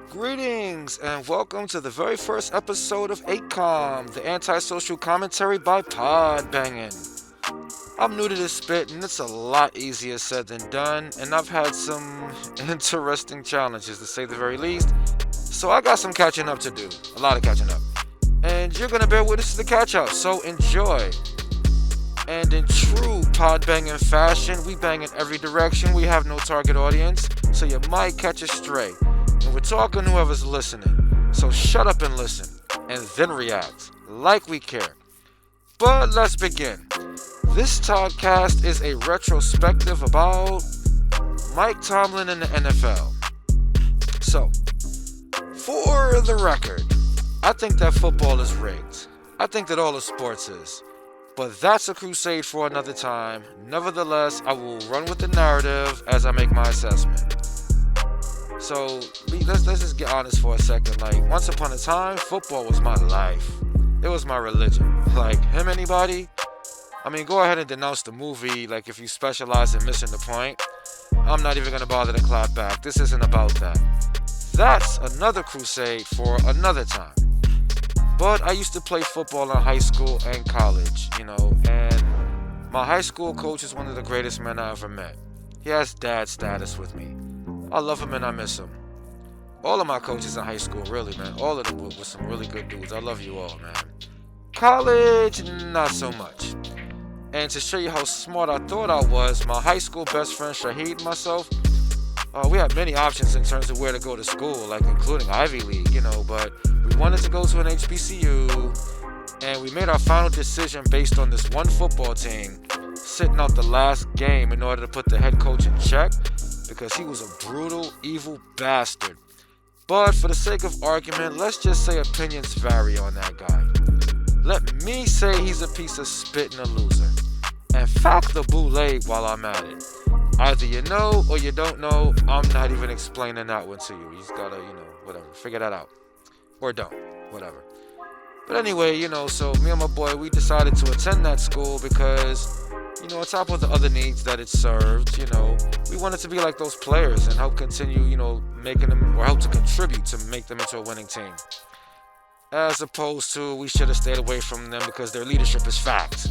Greetings and welcome to the very first episode of A-Comm, the antisocial commentary by Pod Bangin. I'm new to this spit and it's a lot easier said than done, and I've had some interesting challenges to say the very least, so I got some catching up to do, a lot of catching up. And you're gonna bear witness to the catch up, so enjoy. And in true pod banging fashion, we bang in every direction. We have no target audience, so you might catch a stray. And we're talking to whoever's listening. So shut up and listen, and then react, like we care. But let's begin. This podcast is a retrospective about Mike Tomlin in the NFL. So, for the record, I think that football is rigged. I think that all of sports is. But that's a crusade for another time. Nevertheless, I will run with the narrative as I make my assessment. So, let's just get honest for a second. Like, once upon a time, football was my life. It was my religion. Like, him anybody? I mean, go ahead and denounce the movie, like, if you specialize in missing the point. I'm not even gonna bother to clap back. This isn't about that. That's another crusade for another time. But I used to play football in high school and college, and my high school coach is one of the greatest men I ever met. He has dad status with me. I love him and I miss him. All of my coaches in high school, really, man. All of them were some really good dudes. I love you all, man. College, not so much. And to show you how smart I thought I was, my high school best friend Shahid and myself, we had many options in terms of where to go to school, like including Ivy League, but we wanted to go to an HBCU, and we made our final decision based on this one football team sitting out the last game in order to put the head coach in check because he was a brutal, evil bastard. But for the sake of argument, let's just say opinions vary on that guy. Let me say he's a piece of spit and a loser. And fact the boule while I'm at it. Either you know or you don't know. I'm not even explaining that one to you. You just gotta, whatever. Figure that out. Or don't. Whatever. But anyway, so me and my boy, we decided to attend that school because, on top of the other needs that it served, we wanted to be like those players and help continue, making them, or help to contribute to make them into a winning team. As opposed to we should have stayed away from them because their leadership is fact.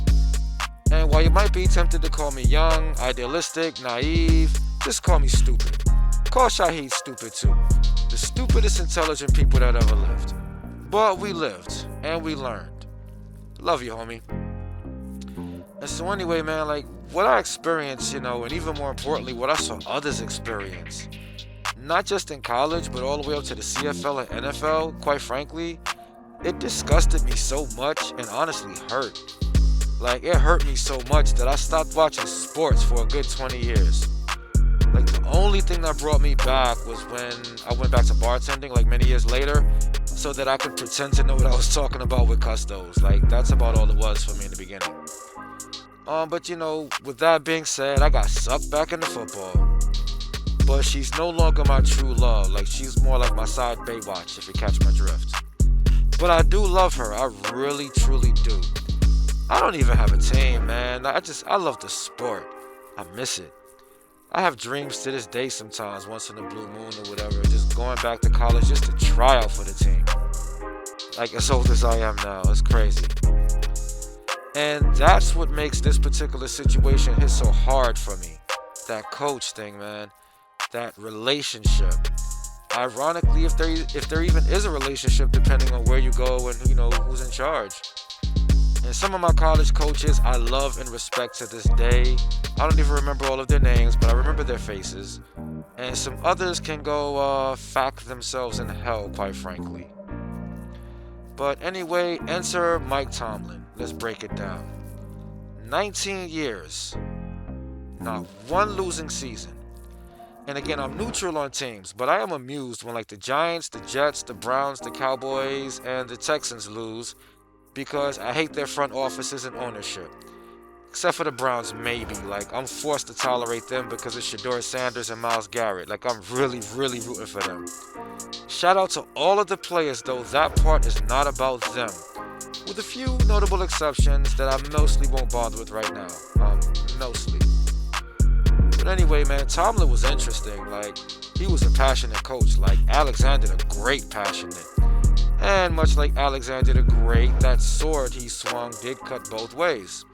And while you might be tempted to call me young, idealistic, naive, just call me stupid. Call Shahid stupid too. The stupidest intelligent people that ever lived. But we lived, and we learned. Love you, homie. And so anyway, man, like, what I experienced, and even more importantly, what I saw others experience, not just in college, but all the way up to the CFL and NFL, quite frankly, it disgusted me so much and honestly hurt. Like, it hurt me so much that I stopped watching sports for a good 20 years. Like, the only thing that brought me back was when I went back to bartending, like, many years later, so that I could pretend to know what I was talking about with custos. Like, that's about all it was for me in the beginning. But, with that being said, I got sucked back into football. But she's no longer my true love. Like, she's more like my side Baywatch, if you catch my drift. But I do love her. I really, truly do. I don't even have a team, man. I love the sport. I miss it. I have dreams to this day sometimes, once in a blue moon or whatever, just going back to college just to try out for the team. Like, as old as I am now, it's crazy. And that's what makes this particular situation hit so hard for me. That coach thing, man. That relationship. Ironically, if there even is a relationship, depending on where you go and who's in charge. And some of my college coaches I love and respect to this day. I don't even remember all of their names, but I remember their faces. And some others can go fack themselves in hell, quite frankly. But anyway, enter Mike Tomlin. Let's break it down. 19 years. Not one losing season. And again, I'm neutral on teams, but I am amused when like the Giants, the Jets, the Browns, the Cowboys, and the Texans lose because I hate their front offices and ownership. Except for the Browns, maybe. Like, I'm forced to tolerate them because it's Shedeur Sanders and Myles Garrett. Like, I'm really, really rooting for them. Shout out to all of the players, though. That part is not about them. With a few notable exceptions that I mostly won't bother with right now. Mostly. But anyway, man, Tomlin was interesting. Like, he was a passionate coach. Like Alexander the Great, passionate. And much like Alexander the Great, that sword he swung did cut both ways.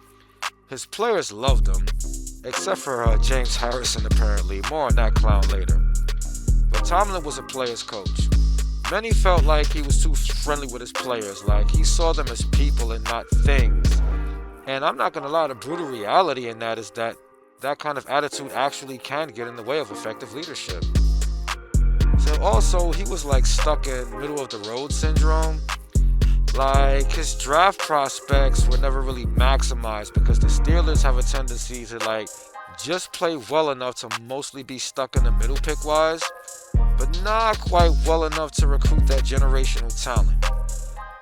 His players loved him, except for James Harrison apparently. More on that clown later. But Tomlin was a player's coach. Many felt like he was too friendly with his players, like he saw them as people and not things. And I'm not gonna lie, the brutal reality in that is that that kind of attitude actually can get in the way of effective leadership. So also, he was like stuck in middle of the road syndrome. Like, his draft prospects were never really maximized because the Steelers have a tendency to like just play well enough to mostly be stuck in the middle pick wise, but not quite well enough to recruit that generational talent.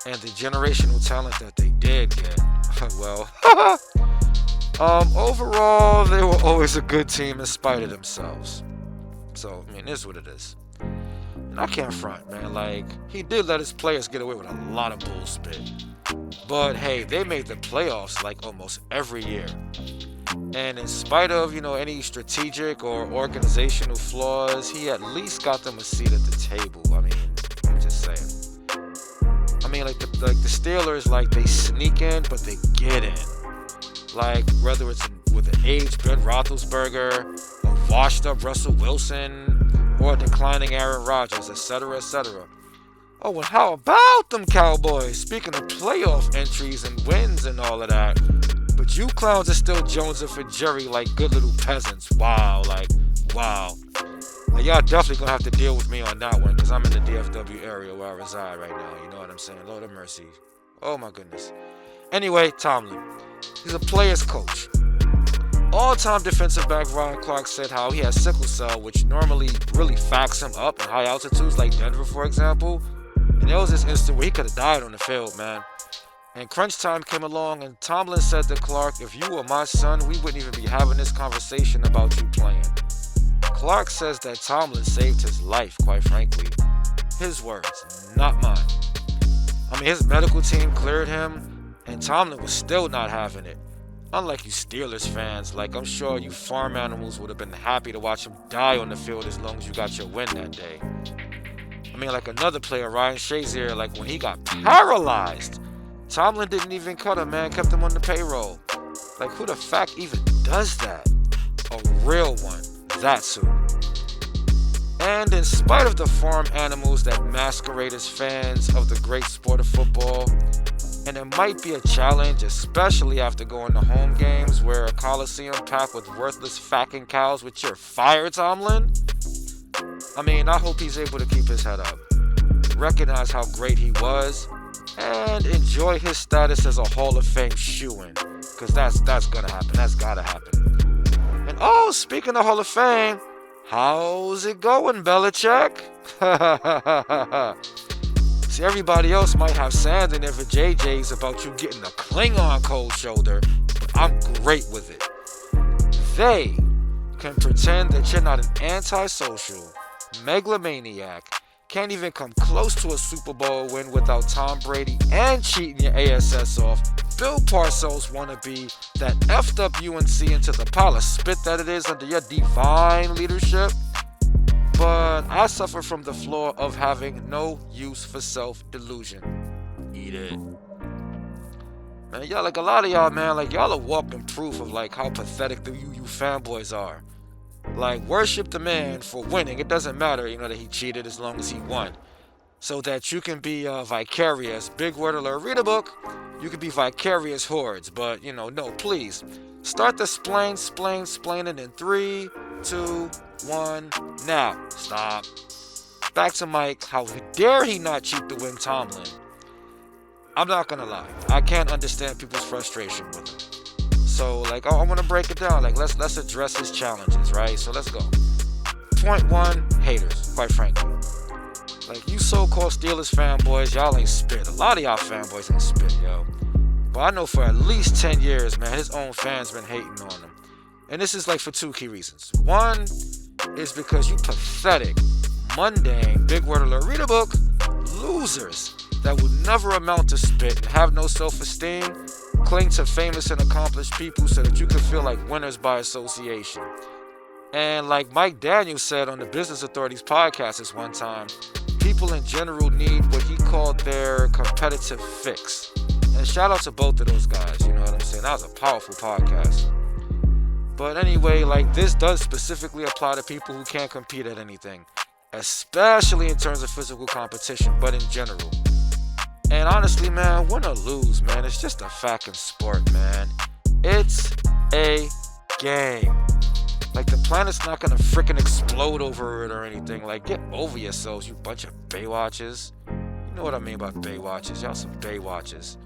And the generational talent that they did get, well, overall, they were always a good team in spite of themselves. So, I mean, it is what it is. And I can't front, man. Like, he did let his players get away with a lot of bullspit. But hey, they made the playoffs like almost every year. And in spite of, any strategic or organizational flaws, he at least got them a seat at the table. I mean, I'm just saying. I mean, like the Steelers, like, they sneak in, but they get in. Like, whether it's with an aged Ben Roethlisberger, a washed up Russell Wilson, or a declining Aaron Rodgers, etc., etc. Oh, and how about them Cowboys? Speaking of playoff entries and wins and all of that. But you clowns are still jonesing for Jerry like good little peasants. Wow, wow. Like, y'all definitely gonna have to deal with me on that one, because I'm in the DFW area where I reside right now. You know what I'm saying? Lord have mercy. Oh my goodness. Anyway, Tomlin. He's a player's coach. All-time defensive back Ryan Clark said how he has sickle cell, which normally really fucks him up at high altitudes like Denver, for example. And there was this instant where he could have died on the field, man. And crunch time came along, and Tomlin said to Clark, if you were my son, we wouldn't even be having this conversation about you playing. Clark says that Tomlin saved his life, quite frankly. His words, not mine. I mean, his medical team cleared him, and Tomlin was still not having it. Unlike you Steelers fans, like, I'm sure you farm animals would have been happy to watch him die on the field as long as you got your win that day. I mean, like another player, Ryan Shazier, like when he got paralyzed, Tomlin didn't even cut him, man, kept him on the payroll. Like, who the fuck even does that? A real one, that's who. And in spite of the farm animals that masquerade as fans of the great sport of football, and it might be a challenge, especially after going to home games where a coliseum packed with worthless fucking cows, which you're fired, Tomlin. I mean, I hope he's able to keep his head up, recognize how great he was, and enjoy his status as a Hall of Fame shoo-in, because that's gonna happen. That's gotta happen. And oh, speaking of Hall of Fame, how's it going, Belichick? See, everybody else might have sand in there for JJ's about you getting a Klingon cold shoulder, but I'm great with it. They can pretend that you're not an antisocial megalomaniac, can't even come close to a Super Bowl win without Tom Brady and cheating your ASS off. Bill Parcells wannabe that effed up UNC into the pile of spit that it is under your divine leadership. But I suffer from the flaw of having no use for self-delusion. Eat it. Man, y'all, like a lot of y'all, man, like y'all are walking proof of like how pathetic the UU fanboys are. Like, worship the man for winning. It doesn't matter, that he cheated as long as he won. So that you can be vicarious. Big word alert. Read a book. You can be vicarious hordes. But, no, please. Start the splaining in 3, 2, 1, now. Stop. Back to Mike. How dare he not cheat to win Tomlin? I'm not gonna lie. I can't understand people's frustration with him. So, like, I want to break it down. Like, let's address his challenges, right? So let's go. Point 1, haters, quite frankly. Like, you so-called Steelers fanboys, y'all ain't spit. A lot of y'all fanboys ain't spit, yo. But I know for at least 10 years, man, his own fans been hating on him. And this is like for 2 key reasons. One is because you pathetic, mundane, big word alert, read a book, losers that will never amount to spit and have no self-esteem, cling to famous and accomplished people so that you can feel like winners by association. And like Mike Daniels said on the Business Authority's podcast this one time, people in general need what he called their competitive fix. And shout out to both of those guys, you know what I'm saying? That was a powerful podcast. But anyway, like this does specifically apply to people who can't compete at anything, especially in terms of physical competition, but in general. And honestly, man, win or lose, man, it's just a fucking sport, man. It's a game. Like, the planet's not gonna freaking explode over it or anything. Like, get over yourselves, you bunch of Baywatches. You know what I mean by Baywatches. Y'all some Baywatches.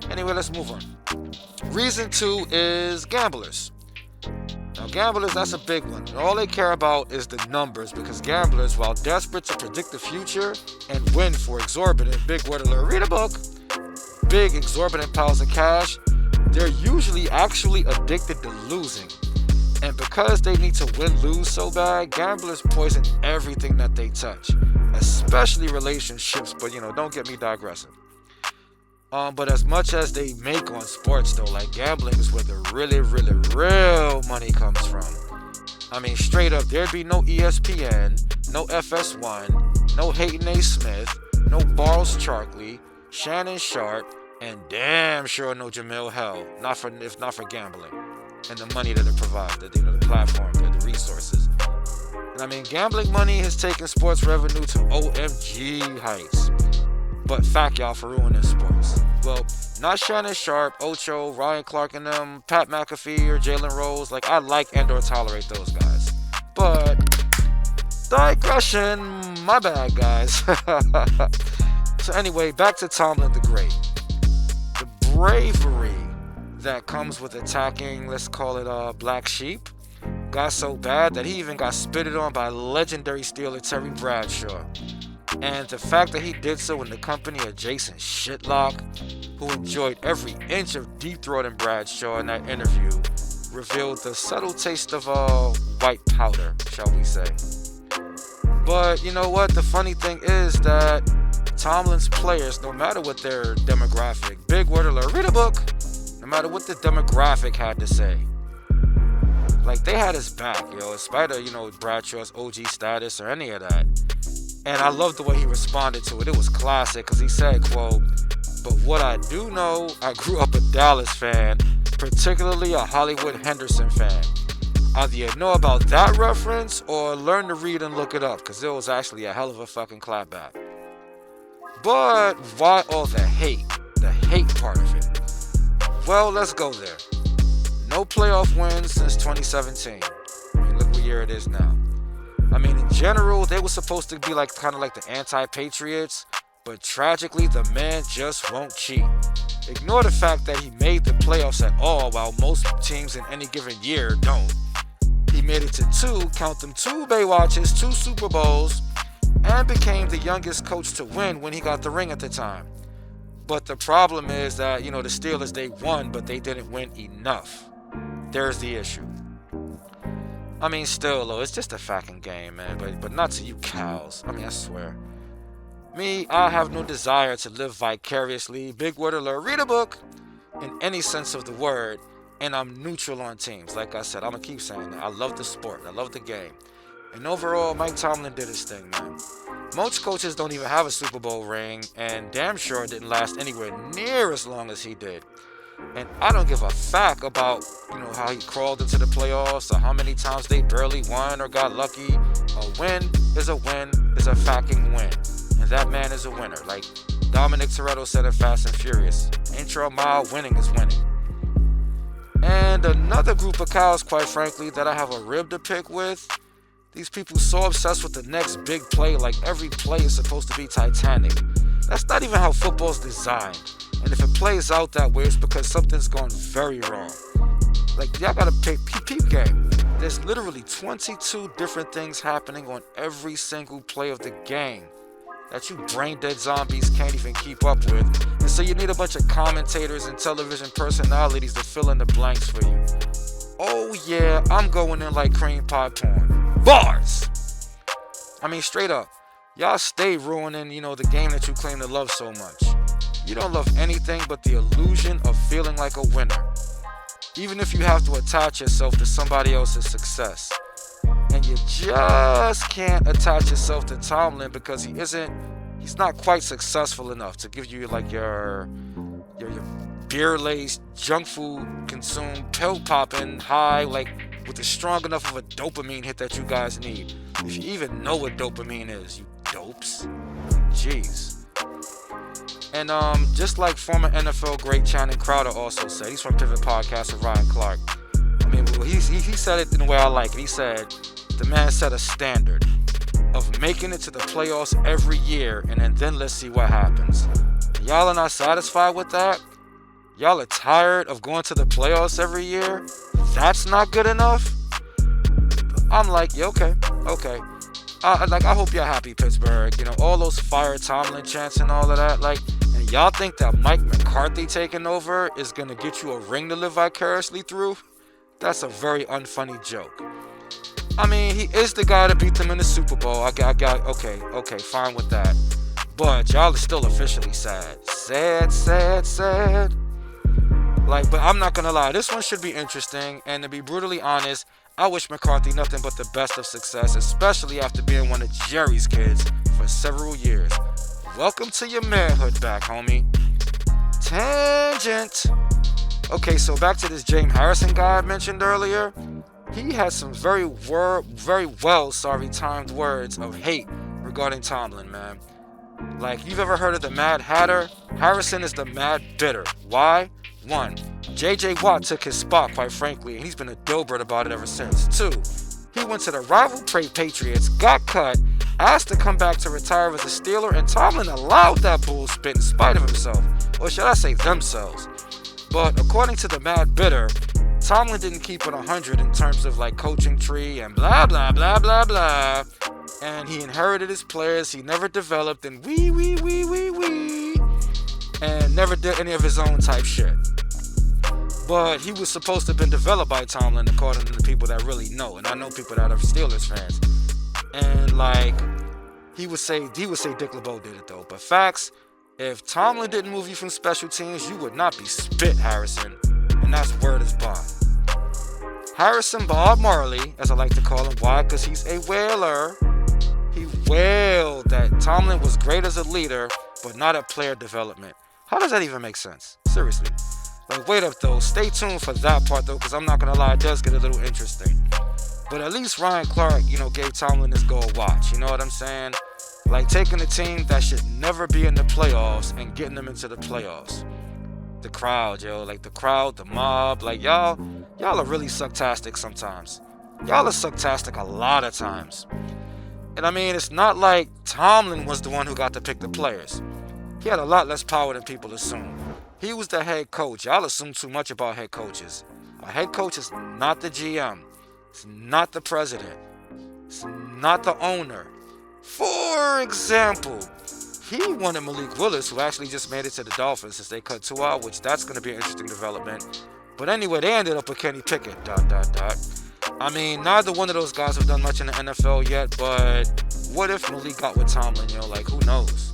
Anyway, let's move on. Reason 2 is gamblers. Now, gamblers, that's a big one. And all they care about is the numbers, because gamblers, while desperate to predict the future and win for exorbitant, big word alert, read a book, big exorbitant piles of cash, they're usually actually addicted to losing. And because they need to win-lose so bad, gamblers poison everything that they touch, especially relationships, but don't get me digressing. But as much as they make on sports though, like gambling is where the really, really, real money comes from. I mean, straight up, there'd be no ESPN, no FS1, no Hayden A. Smith, no Barles Charkley, Shannon Sharp, and damn sure no Jamil Hell, if not for gambling and the money that it provides, the platform, the resources. And I mean, gambling money has taken sports revenue to OMG heights. But fuck y'all for ruining sports. Well, not Shannon Sharp, Ocho, Ryan Clark and them, Pat McAfee or Jalen Rose. Like, I like and or tolerate those guys. But, digression, my bad, guys. So anyway, back to Tomlin the Great. The bravery that comes with attacking, let's call it black sheep, got so bad that he even got spitted on by legendary Steeler Terry Bradshaw. And the fact that he did so in the company of Jason Shitlock, who enjoyed every inch of deep-throating Bradshaw in that interview, revealed the subtle taste of white powder, shall we say. But you know what? The funny thing is that Tomlin's players, no matter what their demographic, big word alert, read a book, no matter what the demographic had to say, like they had his back, in spite of, Bradshaw's OG status or any of that. And I love the way he responded to it. It was classic because he said, quote, "But what I do know, I grew up a Dallas fan, particularly a Hollywood Henderson fan. Either you know about that reference or learn to read and look it up because it was actually a hell of a fucking clapback." But why all the hate part of it? Well, let's go there. No playoff wins since 2017. I mean, look what year it is now. I mean, in general, they were supposed to be kind of like the anti-Patriots, but tragically, the man just won't cheat. Ignore the fact that he made the playoffs at all, while most teams in any given year don't. He made it to 2 Baywatches, 2 Super Bowls, and became the youngest coach to win when he got the ring at the time. But the problem is that, the Steelers, they won, but they didn't win enough. There's the issue. I mean, still, though, it's just a fucking game, man. But not to you cows. I mean, I swear. Me, I have no desire to live vicariously, big word alert, read a book, in any sense of the word, and I'm neutral on teams. Like I said, I'm going to keep saying that. I love the sport. I love the game. And overall, Mike Tomlin did his thing, man. Most coaches don't even have a Super Bowl ring, and damn sure it didn't last anywhere near as long as he did. And I don't give a fuck about, how he crawled into the playoffs or how many times they barely won or got lucky. A win is a fucking win. And that man is a winner. Like Dominic Toretto said in Fast and Furious. Intro mile, winning is winning. And another group of cows, quite frankly, that I have a rib to pick with. These people so obsessed with the next big play, like every play is supposed to be Titanic. That's not even how football's designed. And if it plays out that way, it's because something's gone very wrong. Like, y'all gotta pick peep game. There's literally 22 different things happening on every single play of the game that you brain-dead zombies can't even keep up with. And so you need a bunch of commentators and television personalities to fill in the blanks for you. Oh yeah, I'm going in like cream pie porn. Bars! I mean, straight up. Y'all stay ruining, the game that you claim to love so much. You don't love anything but the illusion of feeling like a winner. even if you have to attach yourself to somebody else's success. And you just can't attach yourself to Tomlin because he's not quite successful enough to give you like your beer-laced, junk food consumed, pill popping high, like with a strong enough of a dopamine hit that you guys need. If you even know what dopamine is, you dopes. Jeez. And just like former NFL great Channing Crowder also said, he's from Pivot Podcast with Ryan Clark. I mean, well, he said it in the way I like it. He said, the man set a standard of making it to the playoffs every year, and then let's see what happens. Y'all are not satisfied with that? Y'all are tired of going to the playoffs every year? That's not good enough? I'm like, yeah, okay. I hope you're happy, Pittsburgh. You know, all those fire Tomlin chants and all of that. Like, and y'all think that Mike McCarthy taking over is going to get you a ring to live vicariously through? That's a very unfunny joke. I mean, he is the guy that beat them in the Super Bowl. Okay, fine with that. But y'all are still officially sad. Sad. Like, but I'm not gonna lie, this one should be interesting, and to be brutally honest, I wish McCarthy nothing but the best of success, especially after being one of Jerry's kids for several years. Welcome to your manhood back, homie. Tangent. Okay, so back to this James Harrison guy I mentioned earlier. He had some very well timed words of hate regarding Tomlin, man. Like, you've ever heard of the Mad Hatter? Harrison is the Mad Bitter. Why? 1. J.J. Watt took his spot, quite frankly, and he's been a dilbert about it ever since. 2. He went to the rival Patriots, got cut, asked to come back to retire as a Steeler, and Tomlin allowed that bullspit in spite of himself. Or should I say themselves? But according to the Mad Bitter, Tomlin didn't keep it 100 in terms of like coaching tree and blah, blah, blah, blah, blah. And he inherited his players, he never developed, and and never did any of his own type shit. But he was supposed to have been developed by Tomlin, according to the people that really know. And I know people that are Steelers fans. And like, he would say Dick LeBeau did it though. But facts, if Tomlin didn't move you from special teams, you would not be spit, Harrison. And that's word is bond. Harrison Bob Marley, as I like to call him. Why? Because he's a whaler. He wailed that Tomlin was great as a leader, but not at player development. How does that even make sense? Seriously. Like, wait up though. Stay tuned for that part though, because I'm not gonna lie, it does get a little interesting. But at least Ryan Clark, gave Tomlin this gold watch. You know what I'm saying? Like taking a team that should never be in the playoffs and getting them into the playoffs. The crowd, the mob, like y'all are really sucktastic sometimes. Y'all are sucktastic a lot of times. And I mean, it's not like Tomlin was the one who got to pick the players. He had a lot less power than people assume. He was the head coach. Y'all assume too much about head coaches. A head coach is not the GM. It's not the president. It's not the owner. For example, he wanted Malik Willis, who actually just made it to the Dolphins since they cut 2 out, which that's going to be an interesting development. But anyway, they ended up with Kenny Pickett, ... I mean, neither one of those guys have done much in the NFL yet, but what if Malik got with Tomlin, like, who knows,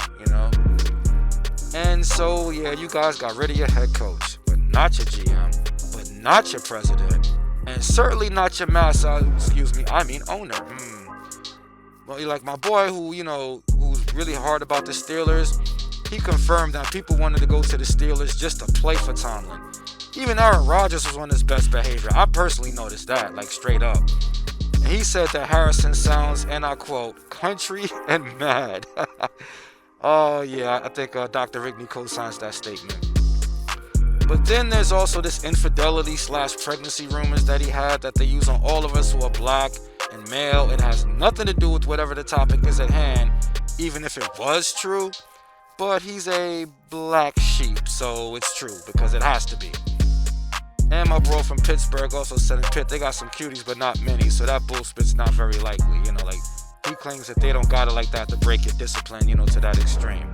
And so, yeah, you guys got rid of your head coach, but not your GM, but not your president, and certainly not your owner. Well, like my boy who's really hard about the Steelers, he confirmed that people wanted to go to the Steelers just to play for Tomlin. Even Aaron Rodgers was on his best behavior. I personally noticed that, like straight up. And he said that Harrison sounds, and I quote, country and mad. Oh yeah, I think Dr. Rigney co-signs that statement. But then there's also this infidelity/pregnancy rumors that he had that they use on all of us who are black and male. It has nothing to do with whatever the topic is at hand, even if it was true. But he's a black sheep, so it's true because it has to be. And my bro from Pittsburgh also said in Pitt they got some cuties but not many, so that bullspit's not very likely. Like he claims that they don't got it like that to break your discipline, to that extreme.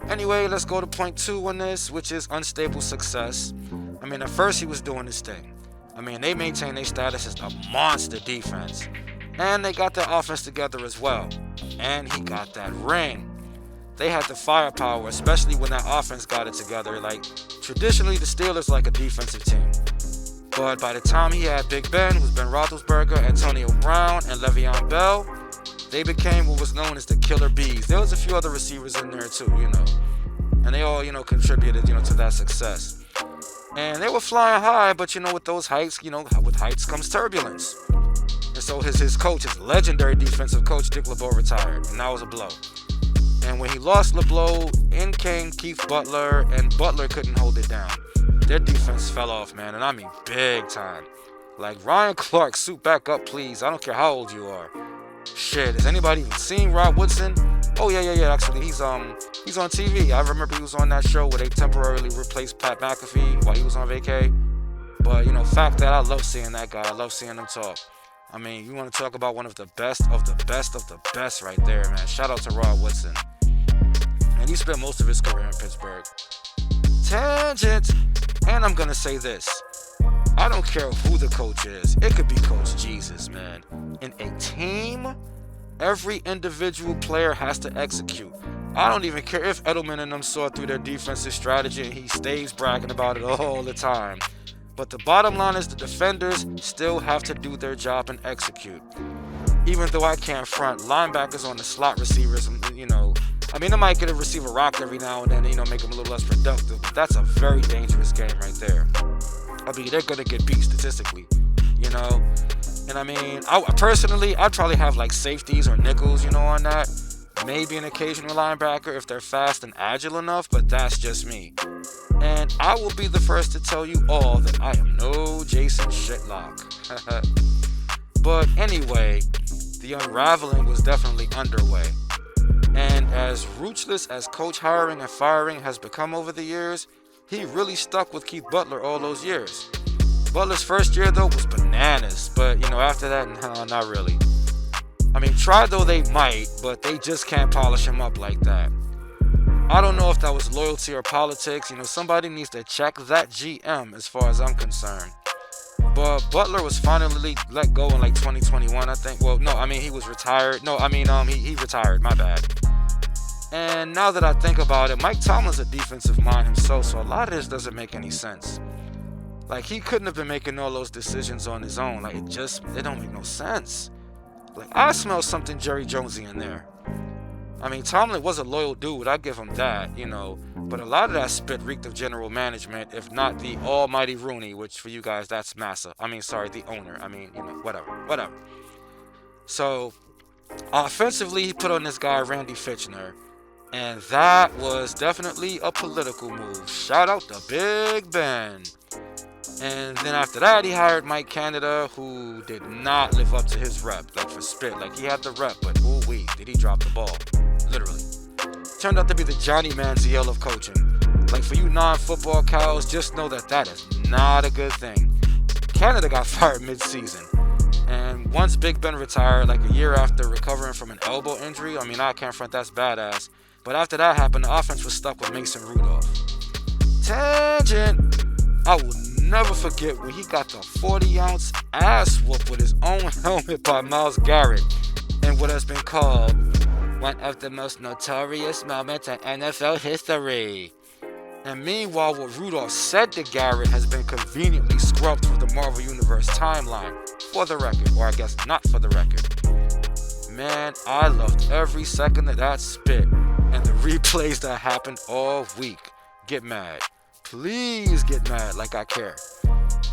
Anyway, let's go to point 2 on this, which is unstable success. I mean, at first he was doing his thing. I mean, they maintain their status as a monster defense. And they got their offense together as well. And he got that ring. They had the firepower, especially when that offense got it together. Like, traditionally, the Steelers like a defensive team. But by the time he had Big Ben, who's Ben Roethlisberger, Antonio Brown, and Le'Veon Bell, they became what was known as the Killer Bees. There was a few other receivers in there too, and they all, contributed, to that success. And they were flying high, but with those heights, with heights comes turbulence. And so his coach, his legendary defensive coach, Dick LeBeau, retired, and that was a blow. And when he lost LeBeau, in came Keith Butler, and Butler couldn't hold it down. Their defense fell off, man, and I mean big time. Like, Ryan Clark, suit back up, please. I don't care how old you are. Shit, has anybody even seen Rod Woodson? Oh, yeah, actually, he's on TV. I remember he was on that show where they temporarily replaced Pat McAfee while he was on vacay. But, fact that I love seeing that guy. I love seeing him talk. I mean, you want to talk about one of the best of the best of the best right there, man. Shout out to Rod Woodson. And he spent most of his career in Pittsburgh. Tangent. And I'm going to say this. I don't care who the coach is. It could be Coach Jesus, man. In a team, every individual player has to execute. I don't even care if Edelman and them saw through their defensive strategy and he stays bragging about it all the time. But the bottom line is the defenders still have to do their job and execute. Even though I can't front, linebackers on the slot receivers, I might get a receiver rocked every now and then, make them a little less productive. But that's a very dangerous game right there. They're going to get beat statistically, And I personally, I'd probably have like safeties or nickels, on that. Maybe an occasional linebacker if they're fast and agile enough, but that's just me. And I will be the first to tell you all that I am no Jason Shitlock. But anyway, the unraveling was definitely underway. And as ruthless as coach hiring and firing has become over the years, he really stuck with Keith Butler all those years. Butler's first year, though, was bananas. But, after that, no, not really. Try though they might, but they just can't polish him up like that. I don't know if that was loyalty or politics. Somebody needs to check that GM as far as I'm concerned. But Butler was finally let go in like 2021, I think. Well, no, he was retired. No, he retired, my bad. And now that I think about it, Mike Tomlin's a defensive mind himself, so a lot of this doesn't make any sense. Like, he couldn't have been making all those decisions on his own. Like, it don't make no sense. Like, I smell something Jerry Jonesy in there. Tomlin was a loyal dude, I give him that, but a lot of that spit reeked of general management, if not the almighty Rooney, which for you guys, that's Massa. The owner. Whatever. So, offensively, he put on this guy, Randy Fitchner, and that was definitely a political move. Shout out to Big Ben. And then after that, he hired Mike Canada, who did not live up to his rep, like for spit. Like, he had the rep, but ooh-wee, did he drop the ball. Literally. Turned out to be the Johnny Manziel of coaching. Like, for you non-football cows, just know that is not a good thing. Canada got fired mid-season. And once Big Ben retired, like a year after recovering from an elbow injury, I can't front, that's badass. But after that happened, the offense was stuck with Mason Rudolph. Tangent! I will never forget when he got the 40-ounce ass whoop with his own helmet by Myles Garrett in what has been called one of the most notorious moments in NFL history. And meanwhile, what Rudolph said to Garrett has been conveniently scrubbed from the Marvel Universe timeline, for the record, or I guess not for the record. Man, I loved every second of that spit and the replays that happened all week. Get mad. Please get mad like I care.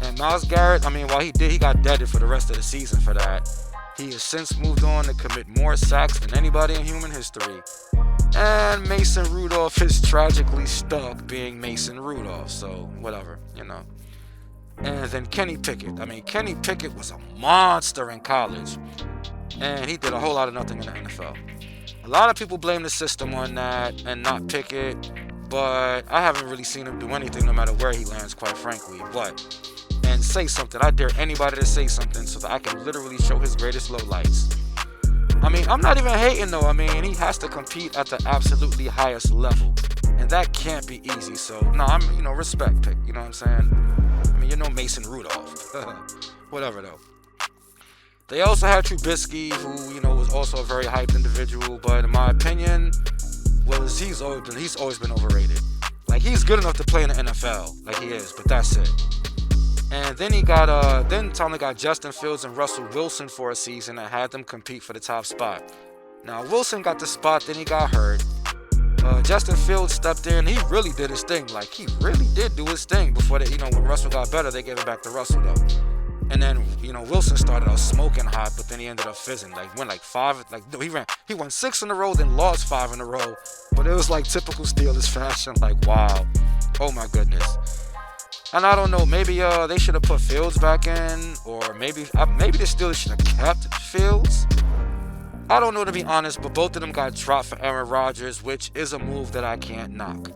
And Myles Garrett, while he got deaded for the rest of the season for that, he has since moved on to commit more sacks than anybody in human history. And Mason Rudolph is tragically stuck being Mason Rudolph, so whatever, And then Kenny Pickett. Kenny Pickett was a monster in college, and he did a whole lot of nothing in the NFL. A lot of people blame the system on that and not Pickett, but I haven't really seen him do anything no matter where he lands, quite frankly. And say something. I dare anybody to say something so that I can literally show his greatest lowlights. I'm not even hating though. He has to compete at the absolutely highest level, and that can't be easy. So, respect pick. You know what I'm saying? Mason Rudolph. Whatever though. They also had Trubisky, who was also a very hyped individual, but in my opinion, he's always been overrated. Like, he's good enough to play in the NFL, like he is, but that's it. And then Tomlin got Justin Fields and Russell Wilson for a season and had them compete for the top spot. Now Wilson got the spot, then he got hurt. Justin Fields stepped in. He really did his thing. Like, he really did do his thing before when Russell got better, they gave it back to Russell though. And then, Wilson started out smoking hot, but then he ended up fizzing. Like, went like five, he won 6 in a row, then lost 5 in a row. But it was like typical Steelers fashion. Like, wow. Oh my goodness. And I don't know, maybe they should have put Fields back in, or maybe the Steelers should have kept Fields. I don't know, to be honest, but both of them got dropped for Aaron Rodgers, which is a move that I can't knock.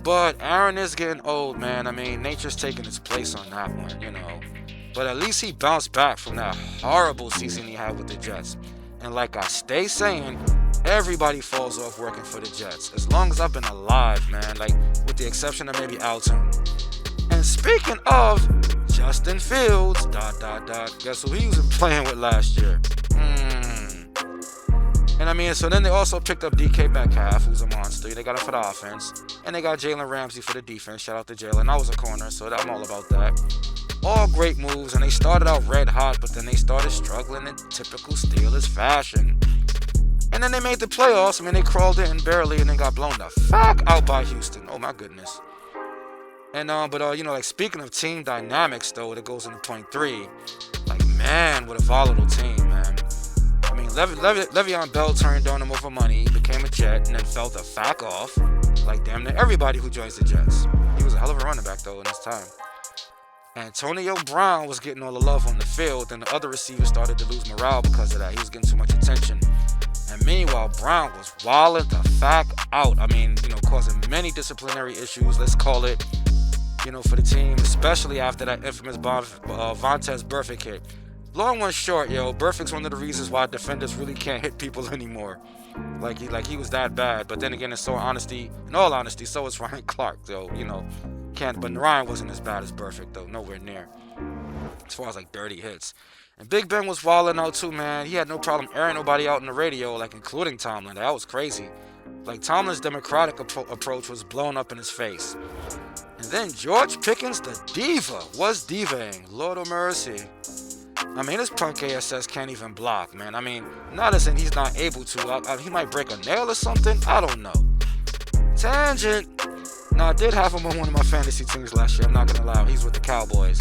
But Aaron is getting old, man. I mean, nature's taking its place on that one, But at least he bounced back from that horrible season he had with the Jets. And like I stay saying, everybody falls off working for the Jets. As long as I've been alive, man. Like, with the exception of maybe Alton. And speaking of Justin Fields, ... Guess who he was playing with last year? And I mean, so then they also picked up DK Metcalf, who's a monster. They got him for the offense. And they got Jalen Ramsey for the defense. Shout out to Jalen. I was a corner, so I'm all about that. All great moves, and they started out red hot, but then they started struggling in typical Steelers fashion. And then they made the playoffs. I mean, they crawled in barely and then got blown the fuck out by Houston. Oh my goodness. And like, speaking of team dynamics though, that goes into point 3. Like, man, what a volatile team, man. I mean, Le'Veon Bell turned on him over money, became a Jet, and then fell the fuck off. Like, damn near everybody who joins the Jets. He was a hell of a running back though in his time. Antonio Brown was getting all the love on the field, and the other receivers started to lose morale because of that. He was getting too much attention. And meanwhile, Brown was wilding the fuck out. I mean, causing many disciplinary issues, let's call it, for the team, especially after that infamous Vontaze Burfict hit. Long one short, Burfict's one of the reasons why defenders really can't hit people anymore. Like he was that bad. But then again, in all honesty, so is Ryan Clark. So, but Ryan wasn't as bad as Burfict though, nowhere near. As far as like dirty hits. And Big Ben was wilding out too, man. He had no problem airing nobody out in the radio, like including Tomlin. That was crazy. Like, Tomlin's democratic approach was blown up in his face. And then George Pickens, the diva, was divaing. Lord of mercy. I mean, this punk ASS can't even block, man. I mean, not as in he's not able to. He might break a nail or something. I don't know. Tangent. Now, I did have him on one of my fantasy teams last year. I'm not going to lie. He's with the Cowboys.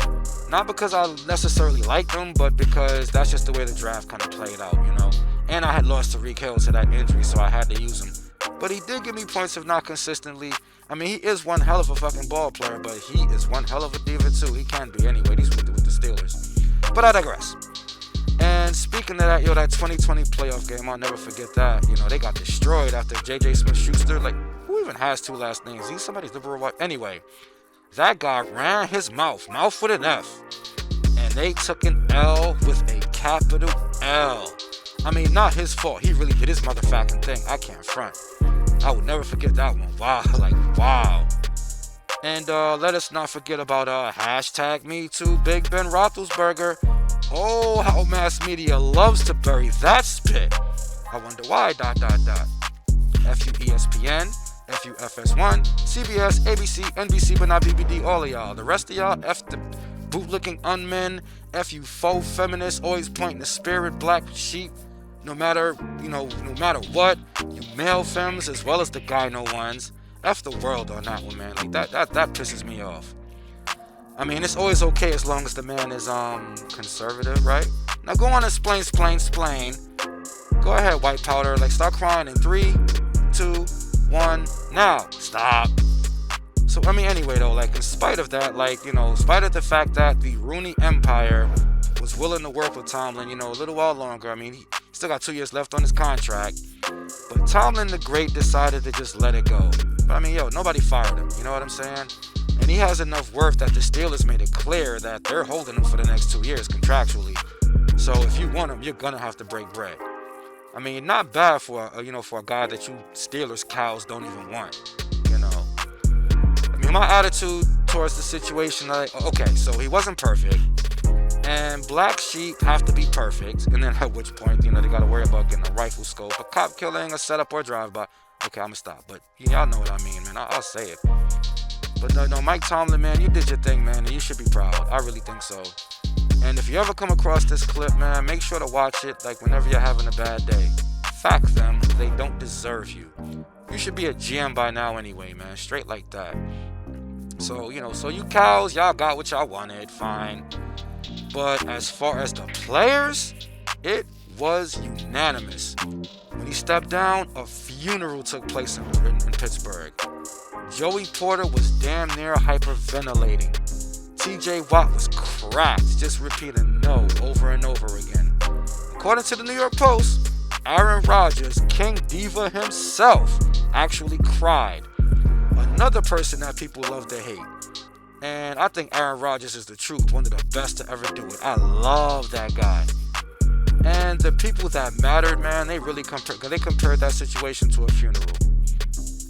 Not because I necessarily liked him, but because that's just the way the draft kind of played out, And I had lost Tyreek Hill to that injury, so I had to use him. But he did give me points, if not consistently. I mean, he is one hell of a fucking ball player, but he is one hell of a diva too. He can be anyway. He's with the Steelers. But I digress. And speaking of that, that 2020 playoff game, I'll never forget that. They got destroyed after J.J. Smith-Schuster. Like, who even has 2 last names? He's somebody's liberal wife. Anyway, that guy ran his mouth with an F. And they took an L with a capital L. I mean, not his fault. He really did his motherfucking thing. I can't front. I would never forget that one. Wow. And let us not forget about hashtag me too, Big Ben Roethlisberger. Oh, how mass media loves to bury that spit. I wonder why, ... FU ESPN, FU FS1, CBS, ABC, NBC, but not BBD, all of y'all. The rest of y'all, F the bootlicking unmen, FU faux feminists, always pointing the spirit, black sheep. No matter what, you male femmes as well as the gyno ones. F the world on that one, man. Like, that pisses me off. I mean, it's always okay as long as the man is conservative, right? Now go on and explain. Go ahead, white powder. Like, start crying in 3, 2, 1, now. Stop. So, I mean, anyway, though, like, in spite of that, in spite of the fact that the Rooney Empire was willing to work with Tomlin, a little while longer. I mean, he still got 2 years left on his contract. But Tomlin the Great decided to just let it go. But I mean, nobody fired him. You know what I'm saying? And he has enough worth that the Steelers made it clear that they're holding him for the next 2 years contractually. So if you want him, you're gonna have to break bread. I mean, not bad for for a guy that you Steelers cows don't even want. I mean, my attitude towards the situation, okay, so he wasn't perfect. And black sheep have to be perfect. And then at which point, they got to worry about getting a rifle scope, a cop killing, a setup, or drive-by. Okay, I'm going to stop. But y'all know what I mean, man. I'll say it. But no, Mike Tomlin, man, you did your thing, man, and you should be proud. I really think so. And if you ever come across this clip, man, make sure to watch it like whenever you're having a bad day. Fact them, they don't deserve you. You should be a GM by now anyway, man. Straight like that. So, so you cows, y'all got what y'all wanted, fine. But as far as the players, it was unanimous. When he stepped down, a funeral took place in Pittsburgh. Joey Porter was damn near hyperventilating. TJ Watt was cracked, just repeating no over and over again. According to the New York Post, Aaron Rodgers, King Diva himself, actually cried. Another person that people love to hate. And I think Aaron Rodgers is the truth, one of the best to ever do it. I love that guy. And the people that mattered, man, they really compared that situation to a funeral.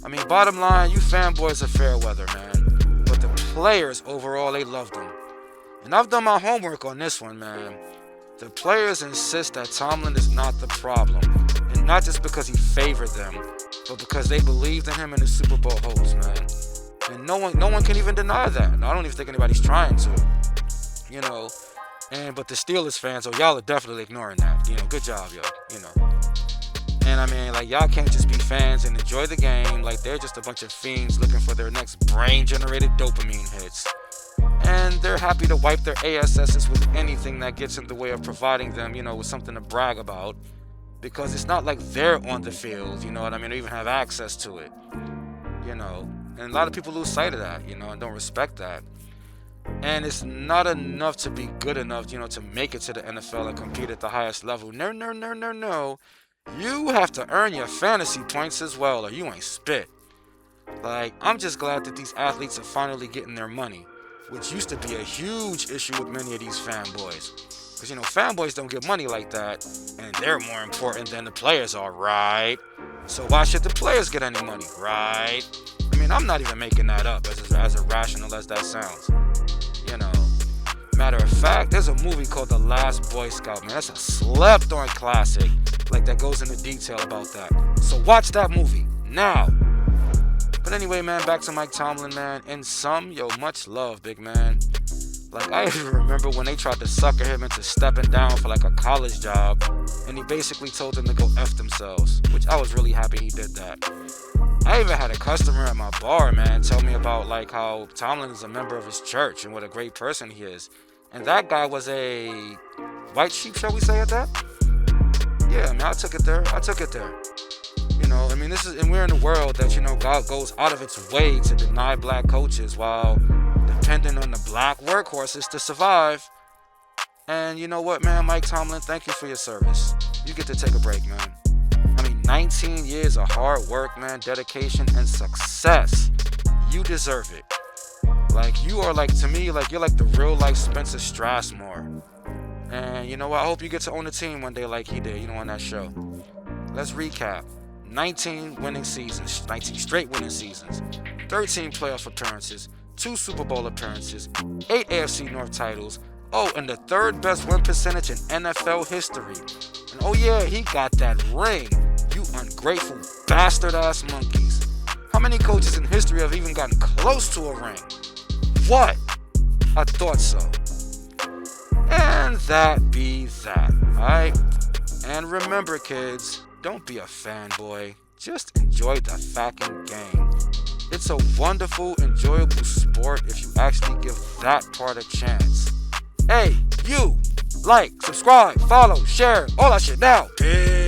I mean, bottom line, you fanboys are fair weather, man. But the players overall, they loved him. And I've done my homework on this one, man. The players insist that Tomlin is not the problem. And not just because he favored them, but because they believed in him and his Super Bowl hopes, man. And no one can even deny that. And I don't even think anybody's trying to. But the Steelers fans, y'all are definitely ignoring that. Good job, yo. And I mean, like, y'all can't just be fans and enjoy the game like they're just a bunch of fiends looking for their next brain-generated dopamine hits. And they're happy to wipe their ASSs with anything that gets in the way of providing them, with something to brag about. Because it's not like they're on the field, or even have access to it. And a lot of people lose sight of that, and don't respect that. And it's not enough to be good enough, to make it to the NFL and compete at the highest level. No. You have to earn your fantasy points as well, or you ain't spit. Like, I'm just glad that these athletes are finally getting their money, which used to be a huge issue with many of these fanboys. Because, fanboys don't get money like that, and they're more important than the players are, right? So why should the players get any money, right? I mean, I'm not even making that up, as irrational as that sounds. Matter of fact, there's a movie called The Last Boy Scout, man. That's a slept-on classic, like, that goes into detail about that. So watch that movie, now. But anyway, man, back to Mike Tomlin, man. In sum, much love, big man. Like, I even remember when they tried to sucker him into stepping down for, like, a college job, and he basically told them to go F themselves, which I was really happy he did that. I even had a customer at my bar, man, tell me about, like, how Tomlin is a member of his church and what a great person he is. And that guy was a white sheep, shall we say, at that? Yeah, I took it there. And we're in a world that, God goes out of its way to deny black coaches while depending on the black workhorses to survive. And you know what, man, Mike Tomlin, thank you for your service. You get to take a break, man. 19 years of hard work, man, dedication, and success. You deserve it. Like, you are, like, to me, like, you're like the real life Spencer Strasmore. And you know what? I hope you get to own a team one day like he did, on that show. Let's recap. 19 straight winning seasons, 13 playoff appearances, 2 Super Bowl appearances, 8 AFC North titles, and the third best win percentage in NFL history. And oh yeah, he got that ring. You ungrateful bastard ass monkeys. How many coaches in history have even gotten close to a ring? What? I thought so. And that be that, alright? And remember, kids, don't be a fanboy. Just enjoy the fucking game. It's a wonderful, enjoyable sport if you actually give that part a chance. Hey, you! Like, subscribe, follow, share, all that shit now. Peace.